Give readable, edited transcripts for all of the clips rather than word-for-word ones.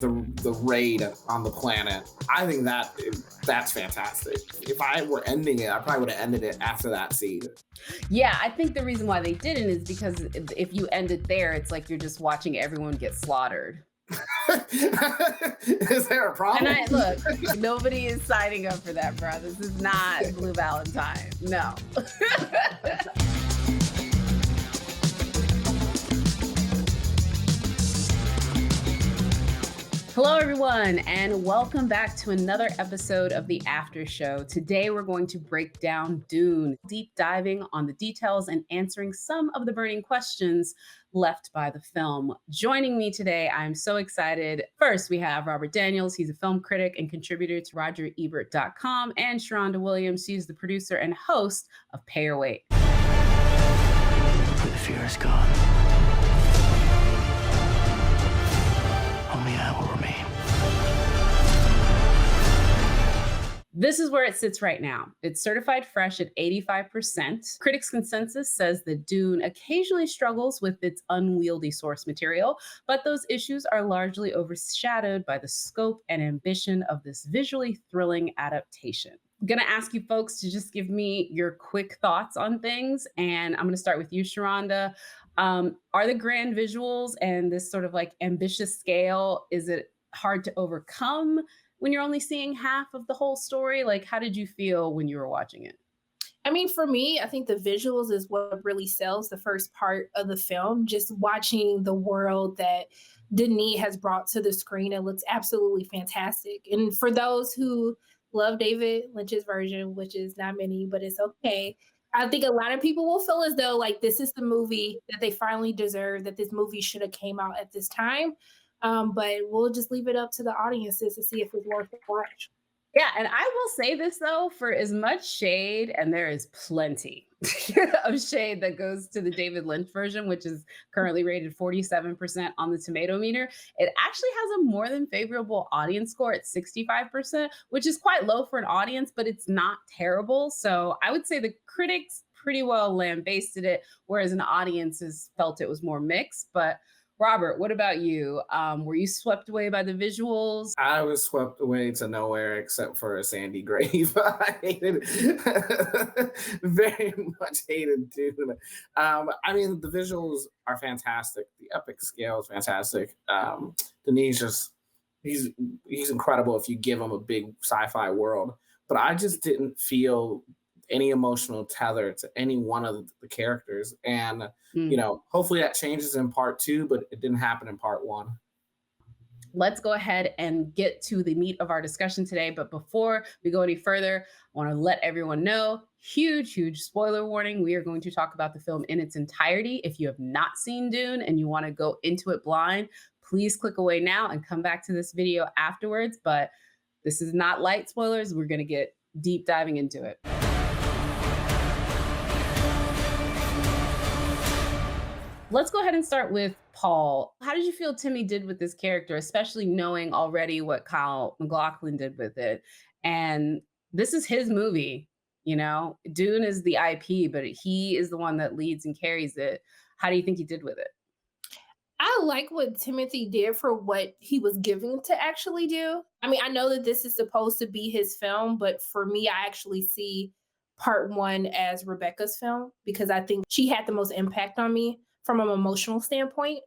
the raid on the planet. I think that's fantastic. If I were ending it, I probably would have ended it after that scene. Yeah, I think the reason why they didn't is because if you end it there, it's like you're just watching everyone get slaughtered. Is there a And problem? I look, nobody is signing up for that, bro. This is not Blue Valentine. No. Hello, everyone, and welcome back to another episode of the After Show. Today, we're going to break down Dune, deep diving on the details and answering some of the burning questions left by the film. Joining me today, I'm so excited. First, we have Robert Daniels. He's a film critic and contributor to RogerEbert.com, and Sharronda Williams. She's the producer and host of Pay Your Weight. The fear is gone. Only I will remain. This is where it sits right now. It's certified fresh at 85%. Critics' consensus says that Dune occasionally struggles with its unwieldy source material, but those issues are largely overshadowed by the scope and ambition of this visually thrilling adaptation. I'm gonna ask you folks to just give me your quick thoughts on things, and I'm gonna start with you, Sharonda. Are the grand visuals and this sort of like ambitious scale, is it hard to overcome when you're only seeing half of the whole story? Like, how did you feel when you were watching it? I mean, for me, I think the visuals is what really sells the first part of the film. Just watching the world that Denis has brought to the screen, it looks absolutely fantastic. And for those who love David Lynch's version, which is not many, but it's okay. I think a lot of people will feel as though like this is the movie that they finally deserve, that this movie should have came out at this time. But we'll just leave it up to the audiences to see if it's worth the watch. Yeah, and I will say this though, for as much shade, and there is plenty of shade that goes to the David Lynch version, which is currently rated 47% on the Tomatometer, it actually has a more than favorable audience score at 65%, which is quite low for an audience, but it's not terrible. So I would say the critics pretty well lambasted it, whereas an audience has felt it was more mixed. But Robert, what about you? Were you swept away by the visuals? I was swept away to nowhere except for a sandy grave. I hated, very much hated Dune. I mean, the visuals are fantastic. The epic scale is fantastic. Denis just he's he's incredible if you give him a big sci-fi world. But I just didn't feel any emotional tether to any one of the characters. And hopefully that changes in part two, but it didn't happen in part one. Let's go ahead and get to the meat of our discussion today. But before we go any further, I want to let everyone know, huge spoiler warning. We are going to talk about the film in its entirety. If you have not seen Dune and you want to go into it blind, please click away now and come back to this video afterwards. But this is not light spoilers. We're going to get deep diving into it. Let's go ahead and start with Paul. How did you feel Timmy did with this character, especially knowing already what Kyle MacLachlan did with it? And this is his movie, Dune is the IP, but he is the one that leads and carries it. How do you think he did with it? I like what Timothy did for what he was giving to actually do. I mean, I know that this is supposed to be his film, but for me, I actually see part one as Rebecca's film because I think she had the most impact on me from an emotional standpoint.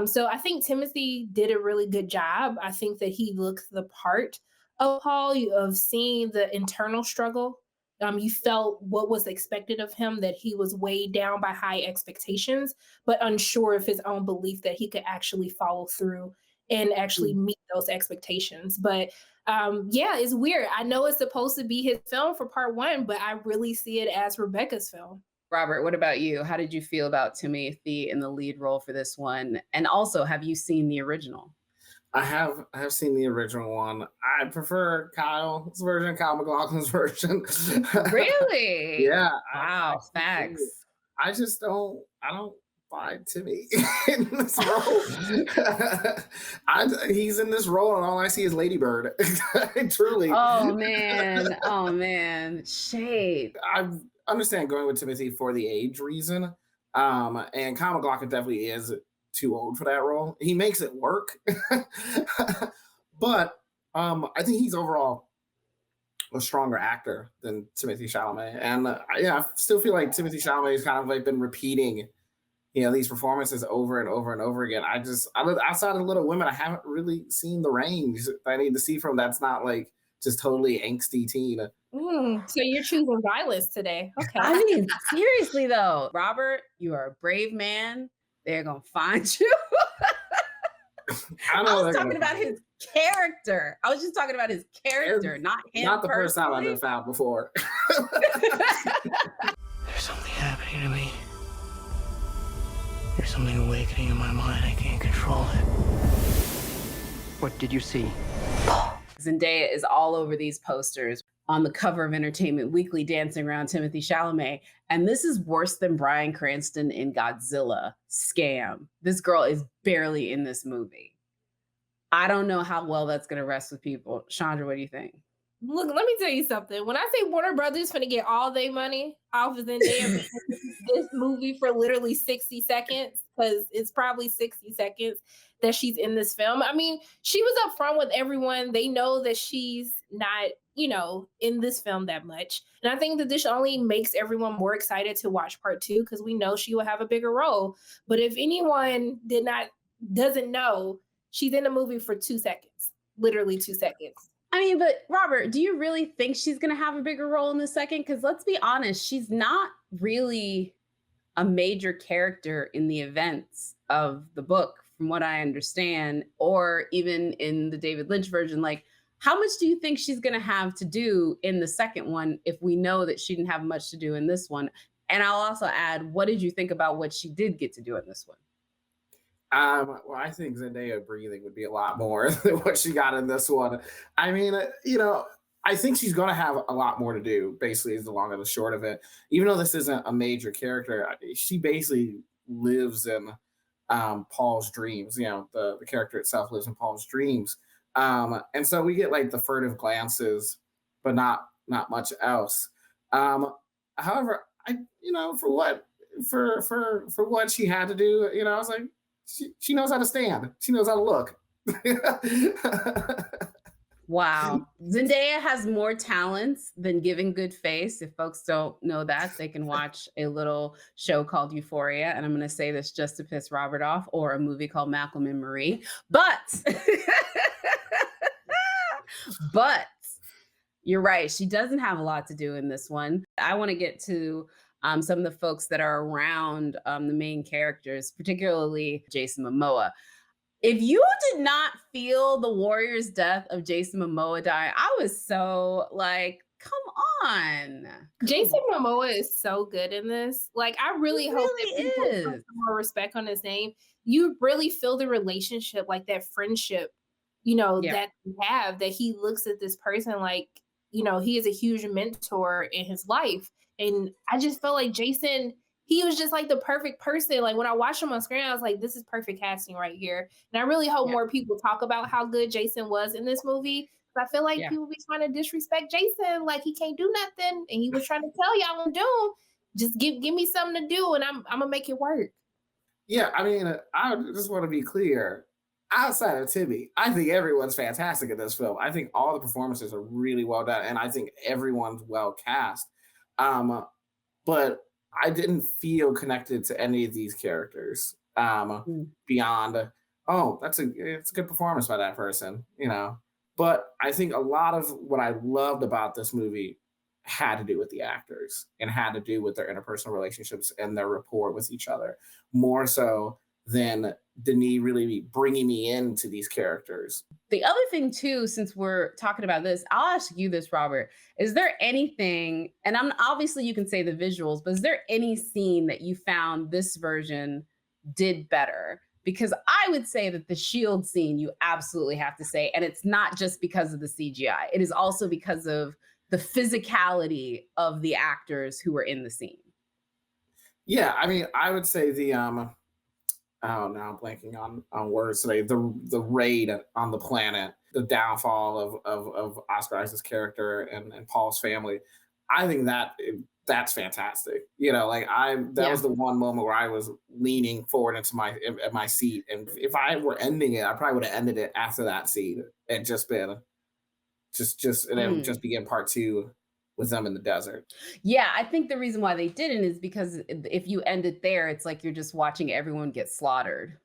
So I think Timothy did a really good job. I think that he looked the part of Paul, of seeing the internal struggle. You felt what was expected of him, that he was weighed down by high expectations, but unsure of his own belief that he could actually follow through and actually meet those expectations. But yeah, it's weird. I know it's supposed to be his film for part one, but I really see it as Rebecca's film. Robert, what about you? How did you feel about Timothy in the lead role for this one? And also, have you seen the original? I have seen the original one. I prefer Kyle's version, Kyle MacLachlan's version. Really? Yeah. Wow, facts. I just I don't buy Timmy in this role. He's in this role, and all I see is Ladybird. Truly. Oh man, shade. I understand going with Timothy for the age reason. And Kyle MacLachlan definitely is too old for that role. He makes it work, but I think he's overall a stronger actor than Timothy Chalamet. And yeah, I still feel like Timothy Chalamet has kind of like been repeating, these performances over and over and over again. Outside of Little Women, I haven't really seen the range that I need to see from that's not like just totally angsty teen. So you're choosing violence today. Okay. I mean, seriously though, Robert, you are a brave man. They're gonna find you. I was talking about his character. I was just talking about his character, not him. Not the first time I've been found before. There's something happening to me. There's something awakening in my mind. I can't control it. What did you see? Zendaya is all over these posters on the cover of Entertainment Weekly dancing around Timothy Chalamet. And this is worse than Bryan Cranston in Godzilla. Scam. This girl is barely in this movie. I don't know how well that's going to rest with people. Chandra, what do you think? Look, let me tell you something. When I say Warner Brothers finna get all their money off of Zendaya this movie for literally 60 seconds, because it's probably 60 seconds that she's in this film. I mean, she was upfront with everyone. They know that she's not, in this film that much. And I think that this only makes everyone more excited to watch part 2 because we know she will have a bigger role. But if anyone doesn't know, she's in the movie for 2 seconds, literally 2 seconds. I mean, but Robert, do you really think she's going to have a bigger role in the second? Because let's be honest, she's not really a major character in the events of the book, from what I understand, or even in the David Lynch version. Like, how much do you think she's going to have to do in the second one if we know that she didn't have much to do in this one? And I'll also add, what did you think about what she did get to do in this one? Well, I think Zendaya breathing would be a lot more than what she got in this one. I mean, I think she's going to have a lot more to do, basically, is the long and the short of it. Even though this isn't a major character, she basically lives in Paul's dreams. The character itself lives in Paul's dreams. And so we get like the furtive glances, but not much else. However, for what she had to do, I was like, she knows how to stand. She knows how to look. Wow. Zendaya has more talents than giving good face. If folks don't know that, they can watch a little show called Euphoria. And I'm going to say this just to piss Robert off, or a movie called Malcolm and Marie. But you're right. She doesn't have a lot to do in this one. I want to get to some of the folks that are around the main characters, particularly Jason Momoa. If you did not feel the warrior's death of Jason Momoa die, I was so like, come on. Jason Momoa is so good in this. Like, I really hope that people put some more respect on his name. You really feel the relationship, like that friendship, that you have, that he looks at this person like, he is a huge mentor in his life. And I just felt like Jason, he was just like the perfect person. Like when I watched him on screen, I was like, this is perfect casting right here. And I really hope more people talk about how good Jason was in this movie. I feel like people be trying to disrespect Jason, like he can't do nothing. And he was trying to tell y'all on Dune, just give me something to do and I'm gonna make it work. Yeah, I mean, I just want to be clear. Outside of Timmy, I think everyone's fantastic in this film. I think all the performances are really well done, and I think everyone's well cast. But I didn't feel connected to any of these characters beyond, it's a good performance by that person, But I think a lot of what I loved about this movie had to do with the actors and had to do with their interpersonal relationships and their rapport with each other, more so than Denis really bringing me into these characters. The other thing too, since we're talking about this, I'll ask you this, Robert. Is there anything, and obviously you can say the visuals, but is there any scene that you found this version did better? Because I would say that the shield scene, you absolutely have to say, and it's not just because of the CGI. It is also because of the physicality of the actors who were in the scene. Yeah, I mean, I would say the now I'm blanking on words today. The raid on the planet, the downfall of Oscar Isaac's character and Paul's family. I think that's fantastic. You know, like that was the one moment where I was leaning forward into my seat, and if I were ending it, I probably would have ended it after that scene and just been just and then just begin part two with them in the desert. Yeah, I think the reason why they didn't is because if you end it there, it's like you're just watching everyone get slaughtered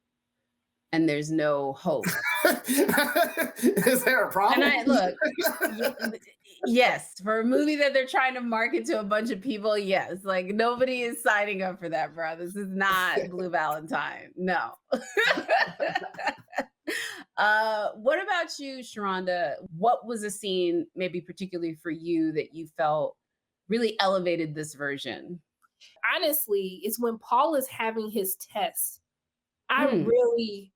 and there's no hope. Is there a problem? And I look, yes, for a movie that they're trying to market to a bunch of people, yes, like nobody is signing up for that, bro. This is not Blue Valentine. No. What about you, Sharronda? What was a scene, maybe particularly for you, that you felt really elevated this version? Honestly, it's when Paul is having his test. I Hmm, really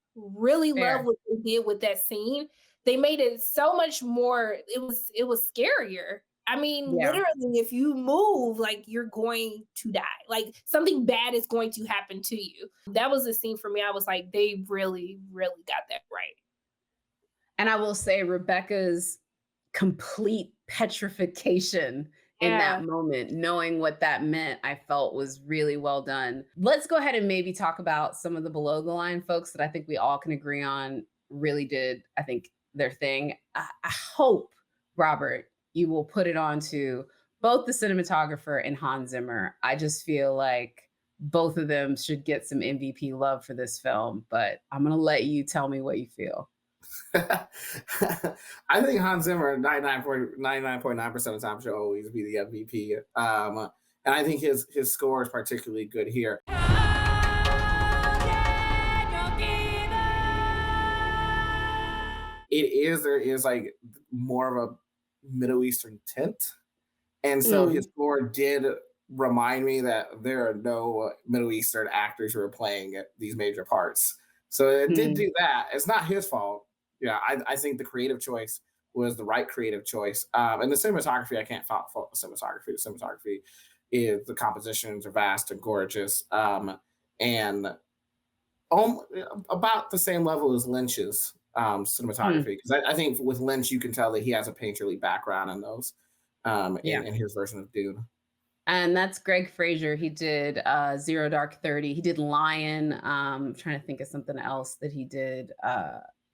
love fair. what they did with that scene. They made it so much more, it was scarier. I mean, Yeah. literally, if you move, like you're going to die. Like something bad is going to happen to you. That was a scene for me. I was like, they really, really got that right. And I will say Rebecca's complete petrification in Yeah. that moment, knowing what that meant, I felt was really well done. Let's go ahead and maybe talk about some of the below the line folks that I think we all can agree on really did, I think, their thing. I hope, Robert, you will put it on to both the cinematographer and Hans Zimmer. I just feel like both of them should get some MVP love for this film, but I'm going to let you tell me what you feel. I think Hans Zimmer 99.9% of the time should always be the MVP. And I think his score is particularly good here. There is like more of a Middle Eastern tint. And so his Mm, score did remind me that there are no Middle Eastern actors who are playing these major parts. So it did mm, do that. It's not his fault. Yeah, I think the creative choice was the right creative choice. And the cinematography, I can't fault the cinematography. The cinematography is the compositions are vast and gorgeous, and um, about the same level as Lynch's cinematography. mm. Because I think with Lynch, you can tell that he has a painterly background in those Yeah. in his version of Dune. And that's Greg Fraser. He did Zero Dark 30. He did Lion. Trying to think of something else that he did.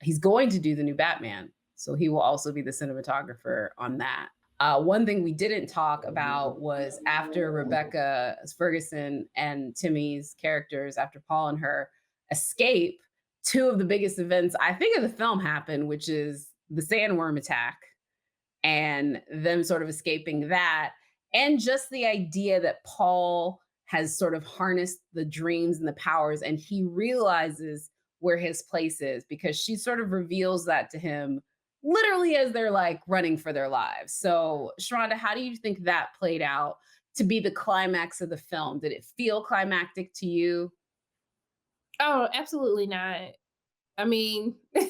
He's going to do the new Batman. So he will also be the cinematographer on that. One thing we didn't talk about was after Rebecca Ferguson and Timmy's characters, after Paul and her escape, two of the biggest events I think of the film happened, which is the sandworm attack and them sort of escaping that. And just the idea that Paul has sort of harnessed the dreams and the powers, and he realizes where his place is because she sort of reveals that to him literally as they're like running for their lives. So, Sharronda, how do you think that played out to be the climax of the film? Did it feel climactic to you? Oh, absolutely not. I mean, this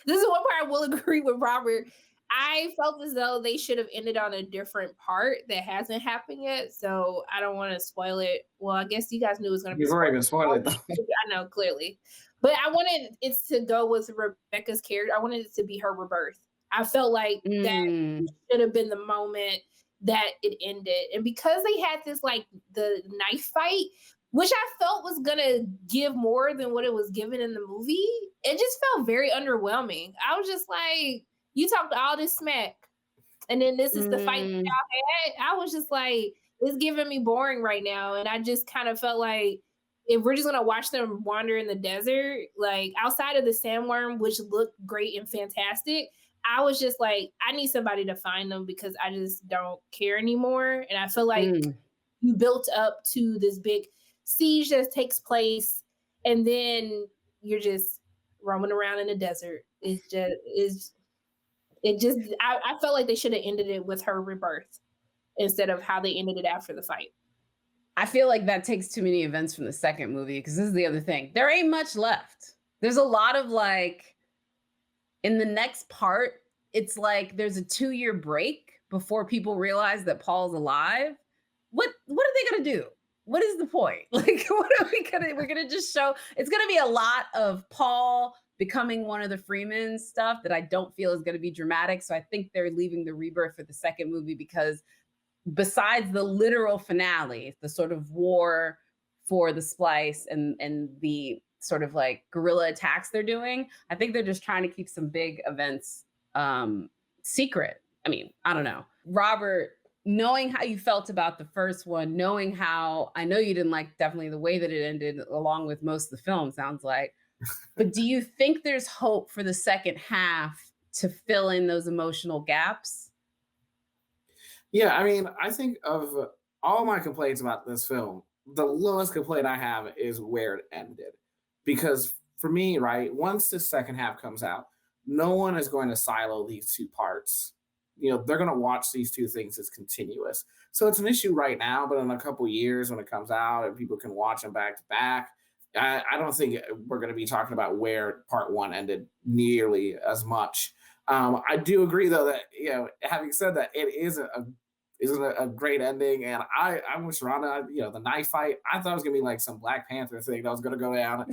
is one part I will agree with Robert. I felt as though they should have ended on a different part that hasn't happened yet. So I don't want to spoil it. Well, I guess you guys knew it was going to be You've already spoiled. been spoiled though. I know, clearly. But I wanted it to go with Rebecca's character. I wanted it to be her rebirth. I felt like that Mm, should have been the moment that it ended. And because they had this like the knife fight, which I felt was gonna give more than what it was given in the movie, it just felt very underwhelming. I was just like, you talked all this smack, and then this is the fight that mm, y'all had. I was just like, it's giving me boring right now. And I just kind of felt like if we're just gonna watch them wander in the desert, like outside of the sandworm, which looked great and fantastic, I was just like, I need somebody to find them because I just don't care anymore. And I feel like mm. you built up to this big siege that takes place, and then you're just roaming around in the desert. I felt like they should have ended it with her rebirth instead of how they ended it after the fight. I feel like that takes too many events from the second movie because this is the other thing. There ain't much left. There's a lot of like in the next part, it's like there's a 2-year break before people realize that Paul's alive. What are they gonna do? What is the point? Like, what are we gonna we're gonna just show it's gonna be a lot of Paul becoming one of the Freeman stuff that I don't feel is gonna be dramatic. So I think they're leaving the rebirth for the second movie because besides the literal finale, the sort of war for the splice and the sort of like guerrilla attacks they're doing, I think they're just trying to keep some big events secret. I mean, I don't know. Robert, knowing how you felt about the first one, knowing how, I know you didn't like definitely the way that it ended, along with most of the film, sounds like, but do you think there's hope for the second half to fill in those emotional gaps? Yeah, I mean, I think of all my complaints about this film, the lowest complaint I have is where it ended. Because for me, right, once the second half comes out, no one is going to silo these two parts. They're going to watch these two things as continuous. So it's an issue right now, but in a couple years when it comes out and people can watch them back to back, I don't think we're going to be talking about where part one ended nearly as much. I do agree, though, that having said that, it isn't a great ending, and I'm with Sharronda. The knife fight, I thought it was gonna be like some Black Panther thing that was gonna go down.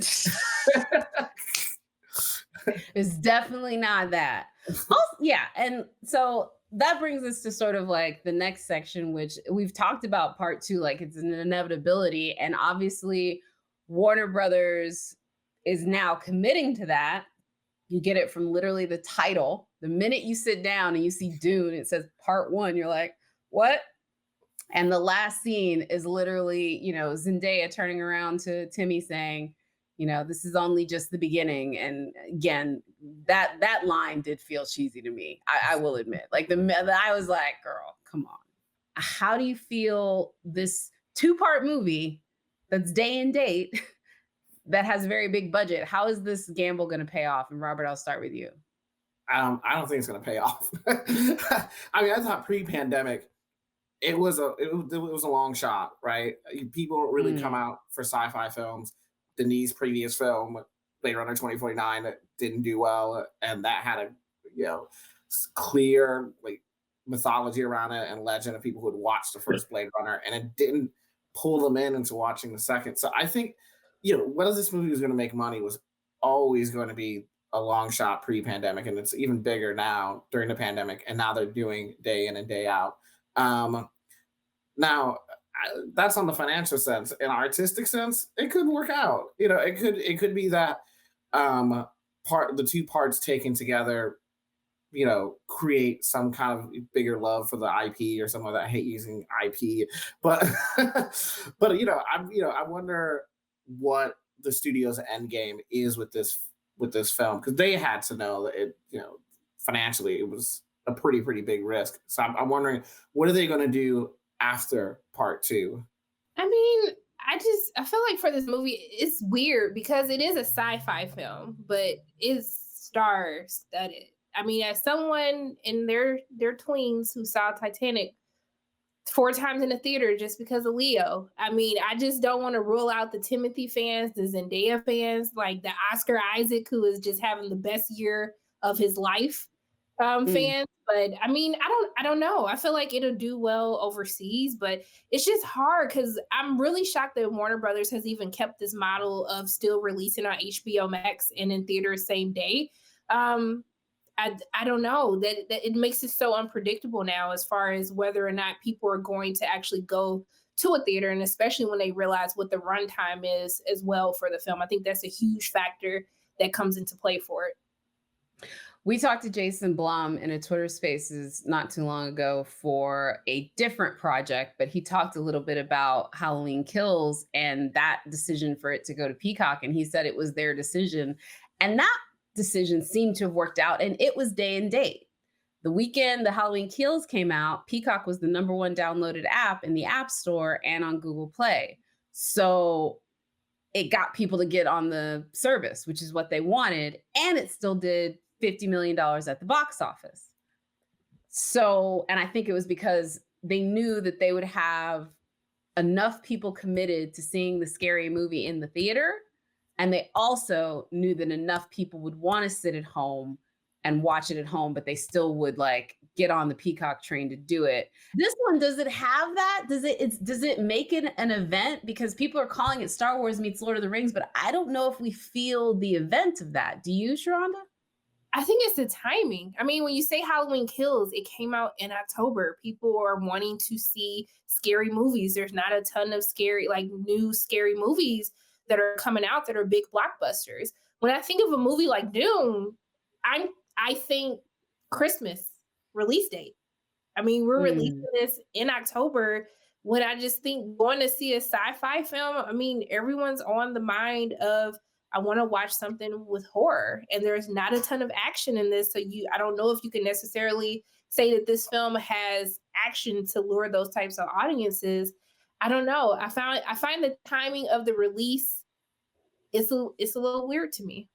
It's definitely not that. Also, yeah, and so that brings us to sort of like the next section, which we've talked about part two, like it's an inevitability, and obviously Warner Brothers is now committing to that. You get it from literally the title. The minute you sit down and you see Dune, it says part one, you're like, what? And the last scene is literally, Zendaya turning around to Timmy saying, this is only just the beginning. And again, that line did feel cheesy to me. I will admit, like I was like, girl, come on. How do you feel this 2-part movie that's day and date that has a very big budget? How is this gamble going to pay off? And Robert, I'll start with you. I don't think it's going to pay off. I mean, I thought pre-pandemic, it was a long shot, right? People don't really come out for sci-fi films. Denis' previous film, Blade Runner 2049, that didn't do well, and that had a clear like mythology around it and legend of people who had watched the first Blade Runner, and it didn't pull them into watching the second. So I think whether this movie was going to make money was always going to be a long shot pre-pandemic, and it's even bigger now during the pandemic, and now they're doing day in and day out. Now that's on the financial sense. In artistic sense, it could work out. It could be that the two parts taken together, create some kind of bigger love for the IP or something like that. I hate using IP, but I wonder what the studio's end game is with this film, because they had to know that it financially it was a pretty big risk. So I'm wondering, what are they going to do after part two? I mean, I feel like for this movie, it's weird because it is a sci-fi film, but it's star-studded. I mean, as someone in their tweens who saw Titanic 4 times in the theater just because of Leo, I mean, I just don't want to rule out the Timothy fans, the Zendaya fans, like the Oscar Isaac, who is just having the best year of his life, fans. But I mean, I don't know. I feel like it'll do well overseas, but it's just hard because I'm really shocked that Warner Brothers has even kept this model of still releasing on HBO Max and in theaters same day. I don't know, that it makes it so unpredictable now as far as whether or not people are going to actually go to a theater, and especially when they realize what the runtime is as well for the film. I think that's a huge factor that comes into play for it. We talked to Jason Blum in a Twitter Spaces not too long ago for a different project, but he talked a little bit about Halloween Kills and that decision for it to go to Peacock. And he said it was their decision. And that decision seemed to have worked out, and it was day and date. The weekend the Halloween Kills came out, Peacock was the #1 downloaded app in the App Store and on Google Play. So it got people to get on the service, which is what they wanted. And it still did $50 million at the box office. So, and I think it was because they knew that they would have enough people committed to seeing the scary movie in the theater. And they also knew that enough people would want to sit at home and watch it at home, but they still would like get on the Peacock train to do it. This one, does it have that? Does it make it an event? Because people are calling it Star Wars meets Lord of the Rings, but I don't know if we feel the event of that. Do you, Sharronda? I think it's the timing. I mean, when you say Halloween Kills, it came out in October. People are wanting to see scary movies. There's not a ton of scary, like new scary movies that are coming out that are big blockbusters. When I think of a movie like Dune, I'm I think Christmas release date. I mean, we're releasing Mm. this in October. When I just think going to see a sci-fi film, I mean, everyone's on the mind of I want to watch something with horror, and there's not a ton of action in this. So I don't know if you can necessarily say that this film has action to lure those types of audiences. I don't know. I find the timing of the release it's a little weird to me.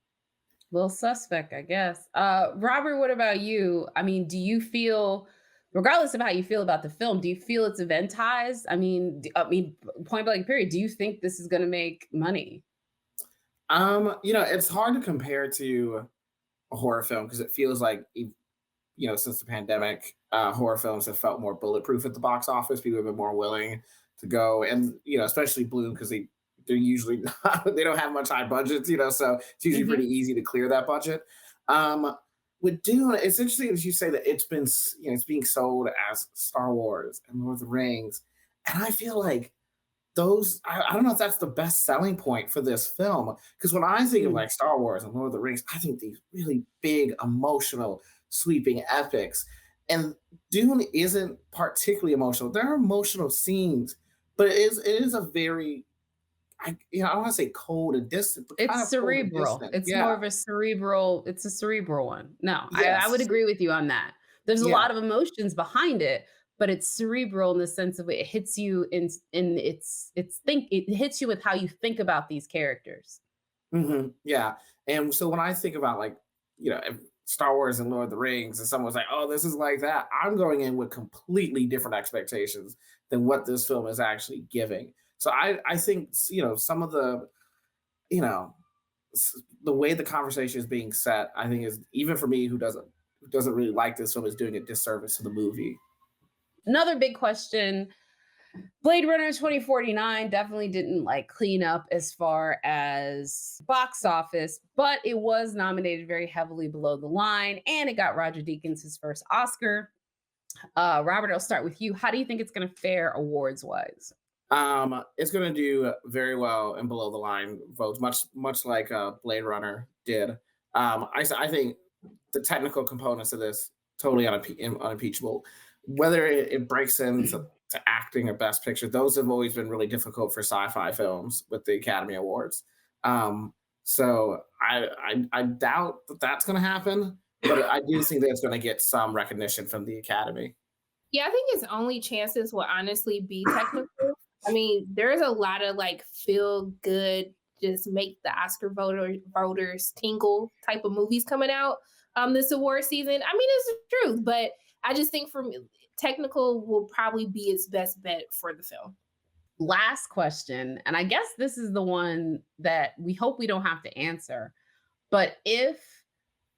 Little suspect, I guess. Robert, what about you? I mean, do you feel, regardless of how you feel about the film, do you feel it's eventized? I mean, point blank period. Do you think this is going to make money? It's hard to compare to a horror film because it feels like since the pandemic, horror films have felt more bulletproof at the box office. People have been more willing to go, and especially Bloom because they're usually not, they don't have much high budgets, so it's usually Mhm. pretty easy to clear that budget. Um, with Dune, it's interesting as you say that it's being sold as Star Wars and Lord of the Rings, and I feel like I don't know if that's the best selling point for this film. Because when I think of Mm. like Star Wars and Lord of the Rings, I think these really big, emotional, sweeping epics. And Dune isn't particularly emotional. There are emotional scenes, but it is a very I don't want to say cold and distant, but kind It's of cold and cerebral. distant. It's more Yeah. of a cerebral, it's a cerebral one. No, I would Yes. agree with you on that. There's a Yeah. lot of emotions behind it, but it's cerebral in the sense of it hits you in it hits you with how you think about these characters. Yeah. And so when I think about if Star Wars and Lord of the Rings, and someone's like, "Oh, this is like that," I'm going in with completely different expectations than what this film is actually giving. So I think some of you know the way the conversation is being set, I think is even for me who doesn't really like this film is doing a disservice to the movie. Another big question, Blade Runner 2049 definitely didn't like clean up as far as box office, but it was nominated very heavily below the line and it got Roger Deakins his first Oscar. Robert, I'll start with you. How do you think it's going to fare awards wise? It's going to do very well in below the line votes, much like Blade Runner did. I think the technical components of this totally unimpeachable. Whether it breaks into to acting or Best Picture, those have always been really difficult for sci-fi films with the Academy Awards. Um, so I doubt that that's going to happen, but I do think that it's going to get some recognition from the Academy. Yeah, I think its only chances will honestly be technical. I mean, there's a lot of like feel good, just make the voters tingle type of movies coming out this award season. I mean, it's the truth, but I just think for me, technical will probably be its best bet for the film. Last question, and I guess this is the one that we hope we don't have to answer. But if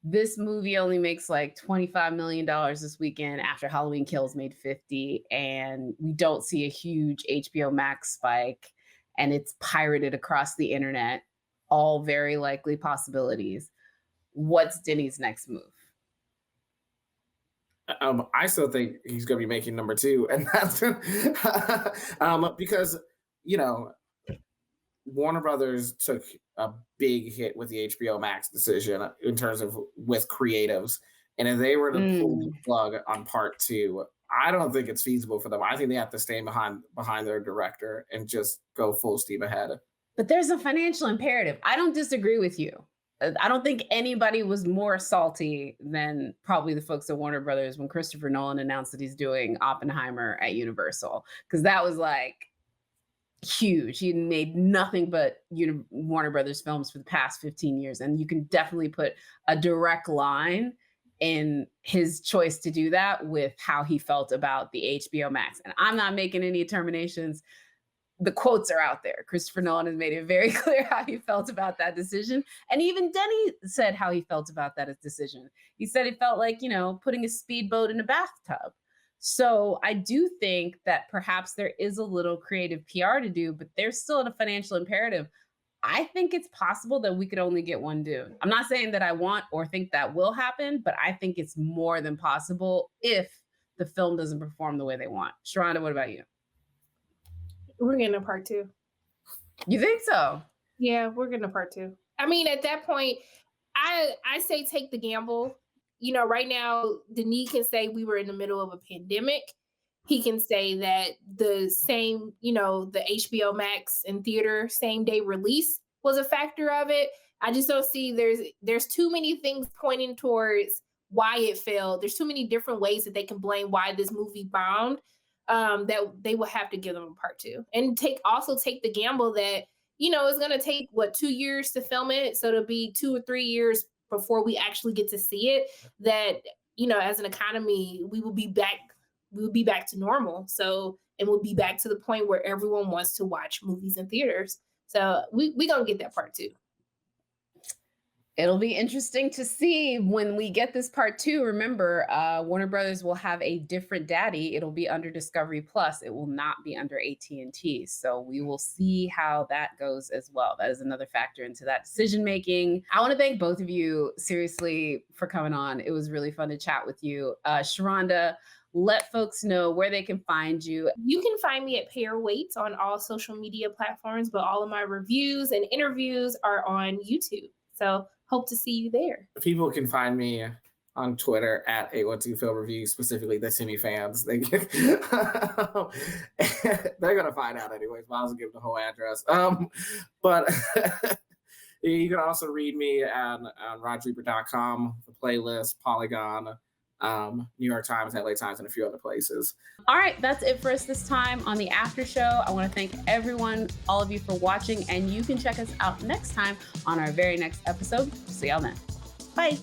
this movie only makes like $25 million this weekend after Halloween Kills made 50, and we don't see a huge HBO Max spike, and it's pirated across the internet, all very likely possibilities. What's Denny's next move? I still think he's going to be making number two, and that's because you know Warner Brothers took a big hit with the HBO Max decision in terms of with creatives, and if they were to pull the Mm. plug on part two, I don't think it's feasible for them. I think they have to stay behind their director and just go full steam ahead. But there's a financial imperative. I don't disagree with you. I don't think anybody was more salty than probably the folks at Warner Brothers when Christopher Nolan announced that he's doing Oppenheimer at Universal, because that was like huge. He made nothing but Warner Brothers films for the past 15 years. And you can definitely put a direct line in his choice to do that with how he felt about the HBO Max. And I'm not making any determinations. The quotes are out there. Christopher Nolan has made it very clear how he felt about that decision. And even Denny said how he felt about that decision. He said it felt like, putting a speedboat in a bathtub. So I do think that perhaps there is a little creative PR to do, but there's still a financial imperative. I think it's possible that we could only get one Dune. I'm not saying that I want or think that will happen, but I think it's more than possible if the film doesn't perform the way they want. Sharronda, what about you? We're getting a part 2. You think so? Yeah, we're getting a part 2. I mean, at that point, I say take the gamble. You know, right now, Denis can say we were in the middle of a pandemic. He can say that the same, you know, the HBO Max and theater same day release was a factor of it. I just don't see there's too many things pointing towards why it failed. There's too many different ways that they can blame why this movie bombed. That they will have to give them a part 2 and take the gamble that, you know, it's going to take 2 years to film it. So it'll be 2 or 3 years before we actually get to see it. That, you know, as an economy, we will be back to normal. So, and we'll be back to the point where everyone wants to watch movies in theaters. So we going to get that part 2. It'll be interesting to see when we get this part 2. Remember, Warner Brothers will have a different daddy. It'll be under Discovery Plus. It will not be under AT&T. So we will see how that goes as well. That is another factor into that decision making. I want to thank both of you seriously for coming on. It was really fun to chat with you. Sharronda, let folks know where they can find you. You can find me at Pear Waits on all social media platforms, but all of my reviews and interviews are on YouTube. So hope to see you there. People can find me on Twitter at 812 Film Review, specifically the Timmy fans. They're gonna find out anyways. Might as well give the whole address. But you can also read me on rodreaper.com, the playlist, Polygon, New York Times, LA Times, and a few other places. All right, that's it for us this time on the after show. I want to thank everyone, all of you, for watching, and you can check us out next time on our very next episode. See y'all then. Bye.